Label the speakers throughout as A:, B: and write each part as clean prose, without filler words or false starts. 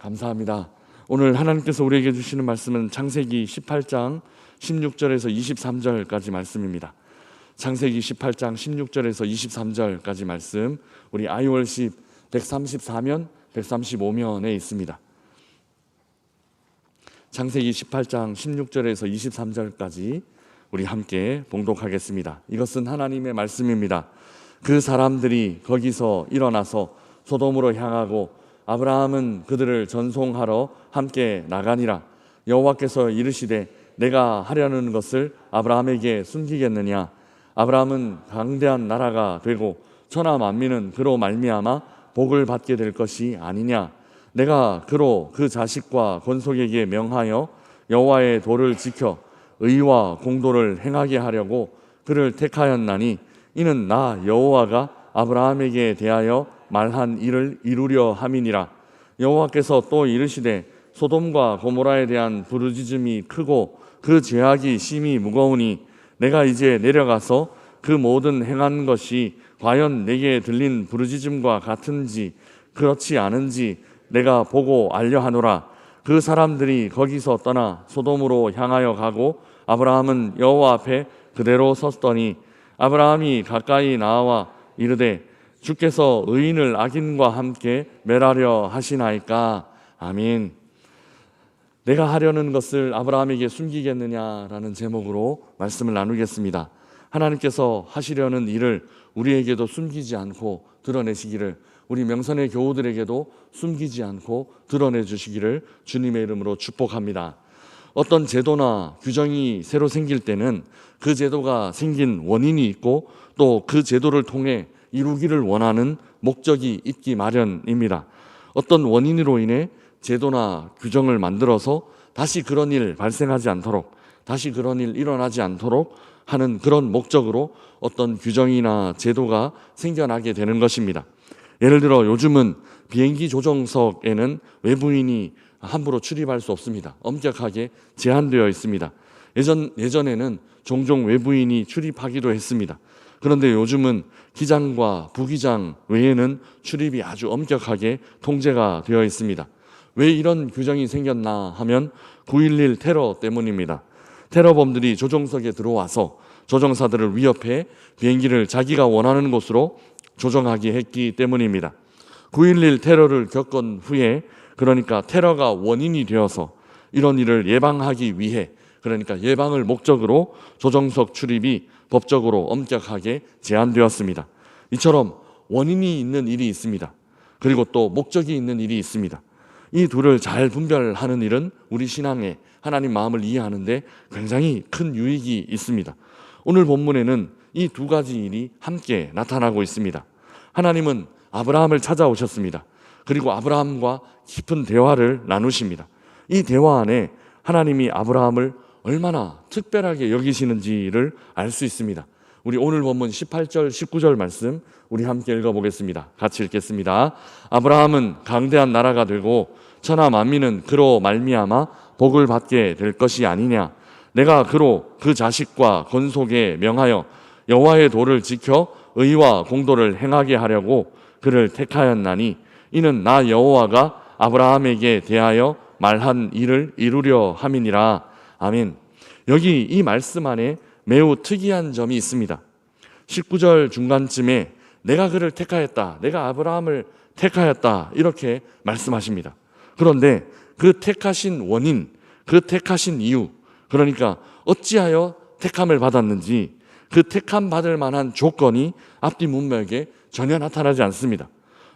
A: 감사합니다. 오늘 하나님께서 우리에게 주시는 말씀은 창세기 18장 16절에서 23절까지 말씀입니다. 창세기 18장 16절에서 23절까지 말씀, 우리 iWorship 134면 135면에 있습니다. 창세기 18장 16절에서 23절까지 우리 함께 봉독하겠습니다. 이것은 하나님의 말씀입니다. 그 사람들이 거기서 일어나서 소돔으로 향하고 아브라함은 그들을 전송하러 함께 나가니라. 여호와께서 이르시되 내가 하려는 것을 아브라함에게 숨기겠느냐. 아브라함은 강대한 나라가 되고 천하 만민은 그로 말미암아 복을 받게 될 것이 아니냐. 내가 그로 그 자식과 건속에게 명하여 여호와의 도를 지켜 의와 공도를 행하게 하려고 그를 택하였나니 이는 나 여호와가 아브라함에게 대하여 말한 일을 이루려 함이니라. 여호와께서 또 이르시되 소돔과 고모라에 대한 부르짖음이 크고 그 죄악이 심히 무거우니 내가 이제 내려가서 그 모든 행한 것이 과연 내게 들린 부르짖음과 같은지 그렇지 않은지 내가 보고 알려 하노라. 그 사람들이 거기서 떠나 소돔으로 향하여 가고 아브라함은 여호와 앞에 그대로 섰더니 아브라함이 가까이 나와 이르되 주께서 의인을 악인과 함께 멸하려 하시나이까. 아멘. 내가 하려는 것을 아브라함에게 숨기겠느냐라는 제목으로 말씀을 나누겠습니다. 하나님께서 하시려는 일을 우리에게도 숨기지 않고 드러내시기를, 우리 명선의 교우들에게도 숨기지 않고 드러내 주시기를 주님의 이름으로 축복합니다. 어떤 제도나 규정이 새로 생길 때는 그 제도가 생긴 원인이 있고 또 그 제도를 통해 이루기를 원하는 목적이 있기 마련입니다. 어떤 원인으로 인해 제도나 규정을 만들어서 다시 그런 일 발생하지 않도록, 다시 그런 일 일어나지 않도록 하는 그런 목적으로 어떤 규정이나 제도가 생겨나게 되는 것입니다. 예를 들어 요즘은 비행기 조종석에는 외부인이 함부로 출입할 수 없습니다. 엄격하게 제한되어 있습니다. 예전에는 종종 외부인이 출입하기도 했습니다. 그런데 요즘은 기장과 부기장 외에는 출입이 아주 엄격하게 통제가 되어 있습니다. 왜 이런 규정이 생겼나 하면 9.11 테러 때문입니다. 테러범들이 조종석에 들어와서 조종사들을 위협해 비행기를 자기가 원하는 곳으로 조종하게 했기 때문입니다. 9.11 테러를 겪은 후에, 그러니까 테러가 원인이 되어서 이런 일을 예방하기 위해, 그러니까 예방을 목적으로 조종석 출입이 법적으로 엄격하게 제한되었습니다. 이처럼 원인이 있는 일이 있습니다. 그리고 또 목적이 있는 일이 있습니다. 이 둘을 잘 분별하는 일은 우리 신앙에 하나님 마음을 이해하는 데 굉장히 큰 유익이 있습니다. 오늘 본문에는 이 두 가지 일이 함께 나타나고 있습니다. 하나님은 아브라함을 찾아오셨습니다. 그리고 아브라함과 깊은 대화를 나누십니다. 이 대화 안에 하나님이 아브라함을 얼마나 특별하게 여기시는지를 알 수 있습니다. 우리 오늘 본문 18절, 19절 말씀 우리 함께 읽어보겠습니다. 같이 읽겠습니다. 아브라함은 강대한 나라가 되고 천하 만민은 그로 말미암아 복을 받게 될 것이 아니냐. 내가 그로 그 자식과 건속에 명하여 여호와의 도를 지켜 의와 공도를 행하게 하려고 그를 택하였나니 이는 나 여호와가 아브라함에게 대하여 말한 일을 이루려 함이니라. 아멘. 여기 이 말씀 안에 매우 특이한 점이 있습니다. 19절 중간쯤에 내가 그를 택하였다, 내가 아브라함을 택하였다, 이렇게 말씀하십니다. 그런데 그 택하신 원인, 그 택하신 이유, 그러니까 어찌하여 택함을 받았는지 그 택함 받을 만한 조건이 앞뒤 문맥에 전혀 나타나지 않습니다.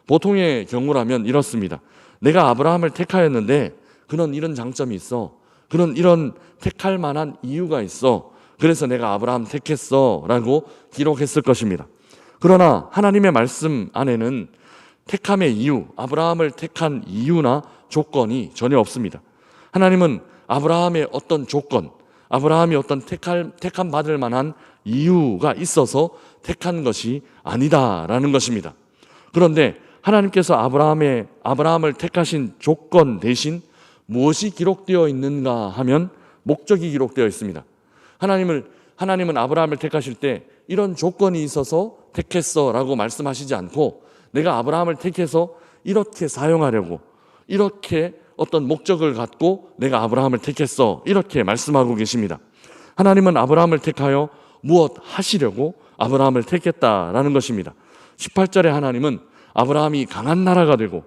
A: 보통의 경우라면 이렇습니다. 내가 아브라함을 택하였는데 그는 이런 장점이 있어, 그는 이런 택할 만한 이유가 있어, 그래서 내가 아브라함 택했어 라고 기록했을 것입니다. 그러나 하나님의 말씀 안에는 택함의 이유, 아브라함을 택한 이유나 조건이 전혀 없습니다. 하나님은 아브라함의 어떤 조건, 아브라함이 어떤 택함 받을 만한 이유가 있어서 택한 것이 아니다라는 것입니다. 그런데 하나님께서 아브라함을 택하신 조건 대신 무엇이 기록되어 있는가 하면 목적이 기록되어 있습니다. 하나님은 아브라함을 택하실 때 이런 조건이 있어서 택했어 라고 말씀하시지 않고 내가 아브라함을 택해서 이렇게 사용하려고, 이렇게 어떤 목적을 갖고 내가 아브라함을 택했어, 이렇게 말씀하고 계십니다. 하나님은 아브라함을 택하여 무엇 하시려고 아브라함을 택했다라는 것입니다. 18절에 하나님은 아브라함이 강한 나라가 되고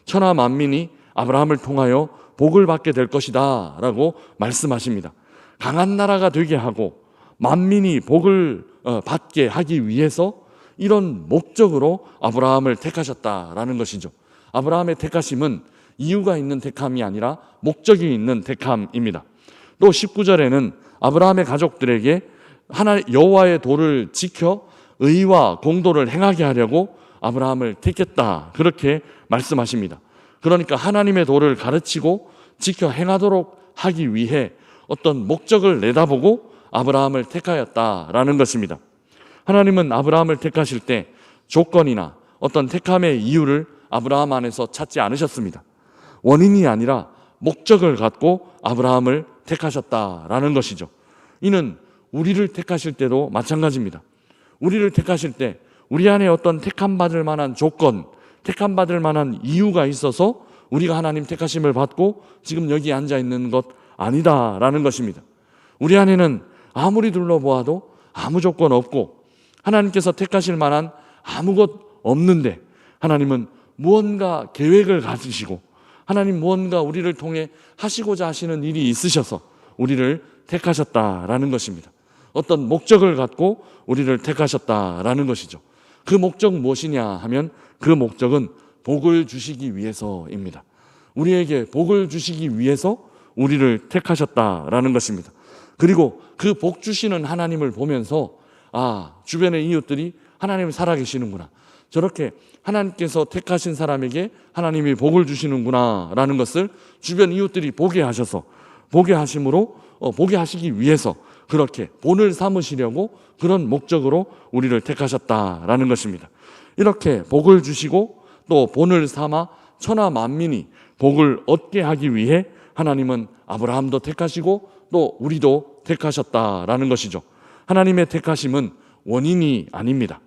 A: 천하 만민이 아브라함을 통하여 복을 받게 될 것이다 라고 말씀하십니다. 강한 나라가 되게 하고 만민이 복을 받게 하기 위해서 이런 목적으로 아브라함을 택하셨다라는 것이죠. 아브라함의 택하심은 이유가 있는 택함이 아니라 목적이 있는 택함입니다. 또 19절에는 아브라함의 가족들에게 여호와의 도를 지켜 의와 공도를 행하게 하려고 아브라함을 택했다, 그렇게 말씀하십니다. 그러니까 하나님의 도를 가르치고 지켜 행하도록 하기 위해 어떤 목적을 내다보고 아브라함을 택하였다라는 것입니다. 하나님은 아브라함을 택하실 때 조건이나 어떤 택함의 이유를 아브라함 안에서 찾지 않으셨습니다. 원인이 아니라 목적을 갖고 아브라함을 택하셨다라는 것이죠. 이는 우리를 택하실 때도 마찬가지입니다. 우리를 택하실 때 우리 안에 어떤 택함받을 만한 조건, 택함받을 만한 이유가 있어서 우리가 하나님 택하심을 받고 지금 여기 앉아 있는 것 아니다라는 것입니다. 우리 안에는 아무리 둘러보아도 아무 조건 없고 하나님께서 택하실 만한 아무것 없는데 하나님은 무언가 계획을 가지시고 하나님 무언가 우리를 통해 하시고자 하시는 일이 있으셔서 우리를 택하셨다라는 것입니다. 어떤 목적을 갖고 우리를 택하셨다라는 것이죠. 그 목적 무엇이냐 하면 그 목적은 복을 주시기 위해서입니다. 우리에게 복을 주시기 위해서 우리를 택하셨다라는 것입니다. 그리고 그 복 주시는 하나님을 보면서 주변의 이웃들이 하나님이 살아계시는구나, 저렇게 하나님께서 택하신 사람에게 하나님이 복을 주시는구나 라는 것을 주변 이웃들이 보게 하셔서 보게 하심으로 보게 하시기 위해서 그렇게 본을 삼으시려고 그런 목적으로 우리를 택하셨다라는 것입니다. 이렇게 복을 주시고 또 본을 삼아 천하 만민이 복을 얻게 하기 위해 하나님은 아브라함도 택하시고 또 우리도 택하셨다라는 것이죠. 하나님의 택하심은 원인이 아닙니다.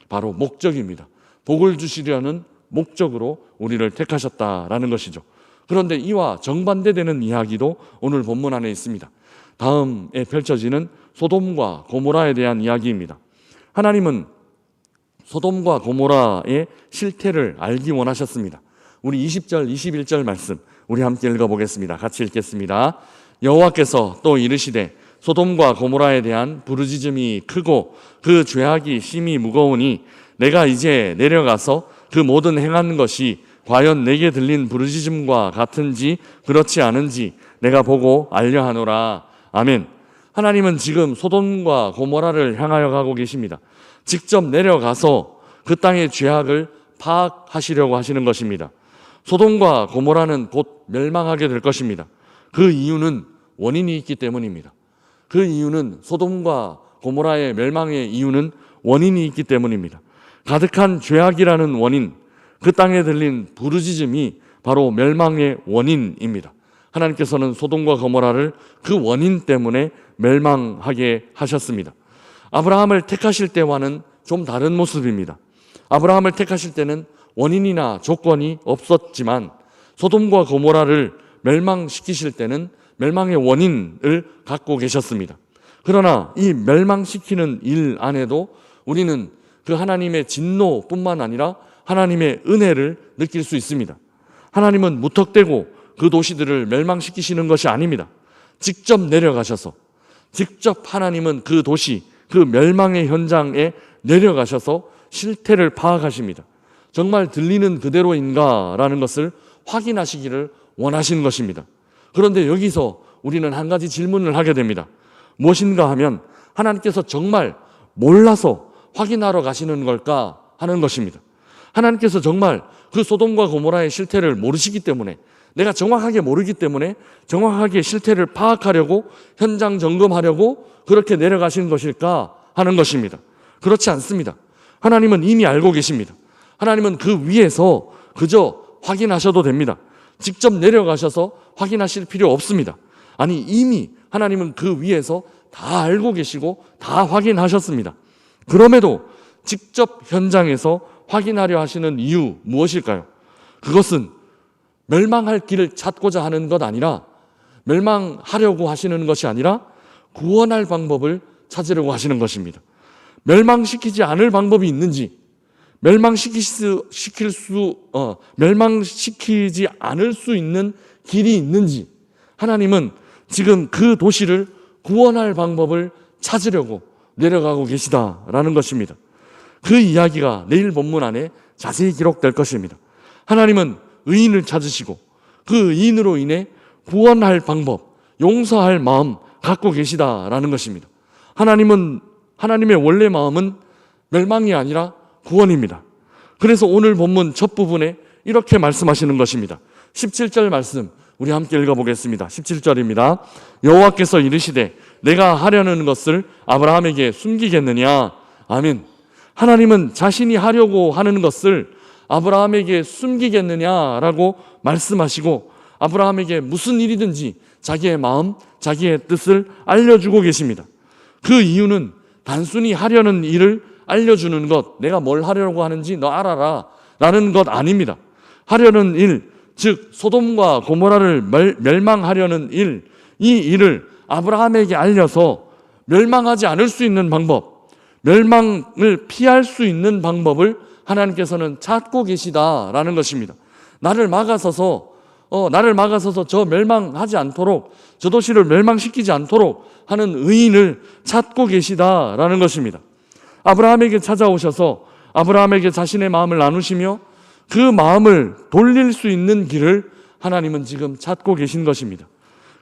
A: 바로 목적입니다. 복을 주시려는 목적으로 우리를 택하셨다라는 것이죠. 그런데 이와 정반대되는 이야기도 오늘 본문 안에 있습니다. 다음에 펼쳐지는 소돔과 고모라에 대한 이야기입니다. 하나님은 소돔과 고모라의 실태를 알기 원하셨습니다. 우리 20절, 21절 말씀 우리 함께 읽어보겠습니다. 같이 읽겠습니다. 여호와께서 또 이르시되 소돔과 고모라에 대한 부르짖음이 크고 그 죄악이 심히 무거우니 내가 이제 내려가서 그 모든 행한 것이 과연 내게 들린 부르짖음과 같은지 그렇지 않은지 내가 보고 알려하노라. 아멘. 하나님은 지금 소돔과 고모라를 향하여 가고 계십니다. 직접 내려가서 그 땅의 죄악을 파악하시려고 하시는 것입니다. 소돔과 고모라는 곧 멸망하게 될 것입니다. 그 이유는 원인이 있기 때문입니다. 그 이유는 소돔과 고모라의 멸망의 이유는 원인이 있기 때문입니다. 가득한 죄악이라는 원인, 그 땅에 들린 부르짖음이 바로 멸망의 원인입니다. 하나님께서는 소돔과 고모라를 그 원인 때문에 멸망하게 하셨습니다. 아브라함을 택하실 때와는 좀 다른 모습입니다. 아브라함을 택하실 때는 원인이나 조건이 없었지만 소돔과 고모라를 멸망시키실 때는 멸망의 원인을 갖고 계셨습니다. 그러나 이 멸망시키는 일 안에도 우리는 그 하나님의 진노뿐만 아니라 하나님의 은혜를 느낄 수 있습니다. 하나님은 무턱대고 그 도시들을 멸망시키시는 것이 아닙니다. 직접 내려가셔서 직접 하나님은 그 도시, 그 멸망의 현장에 내려가셔서 실태를 파악하십니다. 정말 들리는 그대로인가라는 것을 확인하시기를 원하시는 것입니다. 그런데 여기서 우리는 한 가지 질문을 하게 됩니다. 무엇인가 하면 하나님께서 정말 몰라서 확인하러 가시는 걸까 하는 것입니다. 하나님께서 정말 그 소돔과 고모라의 실태를 모르시기 때문에, 내가 정확하게 모르기 때문에 정확하게 실태를 파악하려고 현장 점검하려고 그렇게 내려가시는 것일까 하는 것입니다. 그렇지 않습니다. 하나님은 이미 알고 계십니다. 하나님은 그 위에서 그저 확인하셔도 됩니다. 직접 내려가셔서 확인하실 필요 없습니다. 아니, 이미 하나님은 그 위에서 다 알고 계시고 다 확인하셨습니다. 그럼에도 직접 현장에서 확인하려 하시는 이유 무엇일까요? 그것은 멸망할 길을 찾고자 하는 것 아니라, 멸망하려고 하시는 것이 아니라 구원할 방법을 찾으려고 하시는 것입니다. 멸망시키지 않을 방법이 있는지, 멸망시키지 않을 수 있는 길이 있는지, 하나님은 지금 그 도시를 구원할 방법을 찾으려고 내려가고 계시다라는 것입니다. 그 이야기가 내일 본문 안에 자세히 기록될 것입니다. 하나님은 의인을 찾으시고 그 의인으로 인해 구원할 방법, 용서할 마음 갖고 계시다라는 것입니다. 하나님의 원래 마음은 멸망이 아니라 구원입니다. 그래서 오늘 본문 첫 부분에 이렇게 말씀하시는 것입니다. 17절 말씀 우리 함께 읽어보겠습니다. 17절입니다. 여호와께서 이르시되 내가 하려는 것을 아브라함에게 숨기겠느냐. 아멘. 하나님은 자신이 하려고 하는 것을 아브라함에게 숨기겠느냐라고 말씀하시고, 아브라함에게 무슨 일이든지 자기의 마음, 자기의 뜻을 알려주고 계십니다. 그 이유는 단순히 하려는 일을 알려주는 것, 내가 뭘 하려고 하는지 너 알아라 라는 것 아닙니다. 하려는 일, 즉 소돔과 고모라를 멸망하려는 일, 이 일을 아브라함에게 알려서 멸망하지 않을 수 있는 방법, 멸망을 피할 수 있는 방법을 하나님께서는 찾고 계시다라는 것입니다. 나를 막아서서 저 멸망하지 않도록, 저 도시를 멸망시키지 않도록 하는 의인을 찾고 계시다라는 것입니다. 아브라함에게 찾아오셔서 아브라함에게 자신의 마음을 나누시며 그 마음을 돌릴 수 있는 길을 하나님은 지금 찾고 계신 것입니다.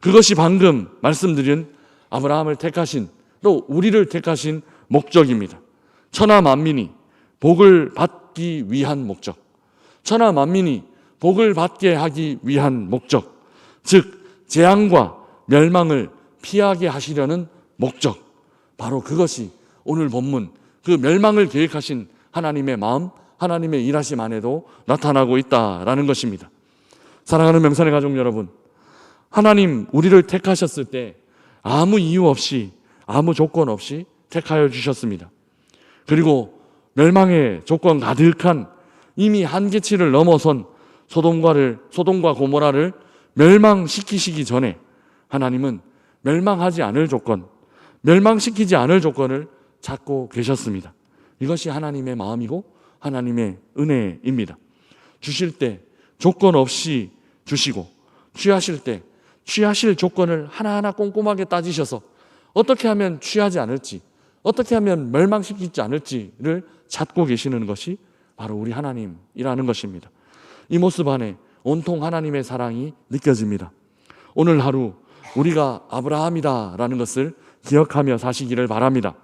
A: 그것이 방금 말씀드린 아브라함을 택하신, 또 우리를 택하신 목적입니다. 천하 만민이 복을 받기 위한 목적, 천하 만민이 복을 받게 하기 위한 목적, 즉 재앙과 멸망을 피하게 하시려는 목적, 바로 그것이 오늘 본문 그 멸망을 계획하신 하나님의 마음, 하나님의 일하심 안에도 나타나고 있다라는 것입니다. 사랑하는 명산의 가족 여러분, 하나님 우리를 택하셨을 때 아무 이유 없이, 아무 조건 없이 택하여 주셨습니다. 그리고 멸망의 조건 가득한 이미 한계치를 넘어선 소돔과 고모라를 멸망시키시기 전에 하나님은 멸망하지 않을 조건, 멸망시키지 않을 조건을 찾고 계셨습니다. 이것이 하나님의 마음이고 하나님의 은혜입니다. 주실 때 조건 없이 주시고, 취하실 때 취하실 조건을 하나하나 꼼꼼하게 따지셔서 어떻게 하면 취하지 않을지, 어떻게 하면 멸망시키지 않을지를 찾고 계시는 것이 바로 우리 하나님이라는 것입니다. 이 모습 안에 온통 하나님의 사랑이 느껴집니다. 오늘 하루 우리가 아브라함이다라는 것을 기억하며 사시기를 바랍니다.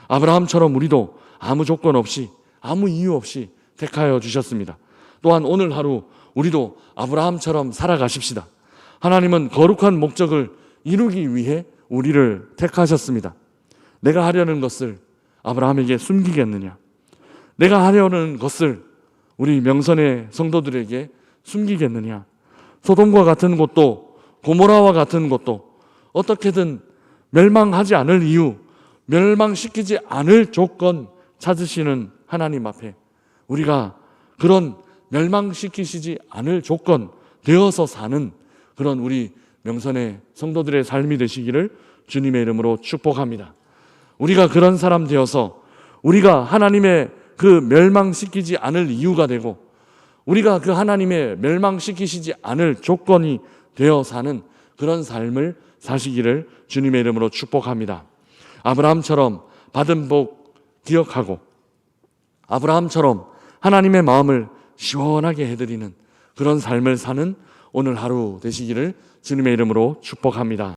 A: 아브라함처럼 우리도 아무 조건 없이, 아무 이유 없이 택하여 주셨습니다. 또한 오늘 하루 우리도 아브라함처럼 살아가십시다. 하나님은 거룩한 목적을 이루기 위해 우리를 택하셨습니다. 내가 하려는 것을 아브라함에게 숨기겠느냐? 내가 하려는 것을 우리 명선의 성도들에게 숨기겠느냐? 소돔과 같은 곳도, 고모라와 같은 곳도 어떻게든 멸망하지 않을 이유, 멸망시키지 않을 조건 찾으시는 하나님 앞에 우리가 그런 멸망시키시지 않을 조건 되어서 사는 그런 우리 명선의 성도들의 삶이 되시기를 주님의 이름으로 축복합니다. 우리가 그런 사람 되어서 우리가 하나님의 그 멸망시키지 않을 이유가 되고, 우리가 그 하나님의 멸망시키시지 않을 조건이 되어 사는 그런 삶을 사시기를 주님의 이름으로 축복합니다. 아브라함처럼 받은 복 기억하고, 아브라함처럼 하나님의 마음을 시원하게 해드리는 그런 삶을 사는 오늘 하루 되시기를 주님의 이름으로 축복합니다.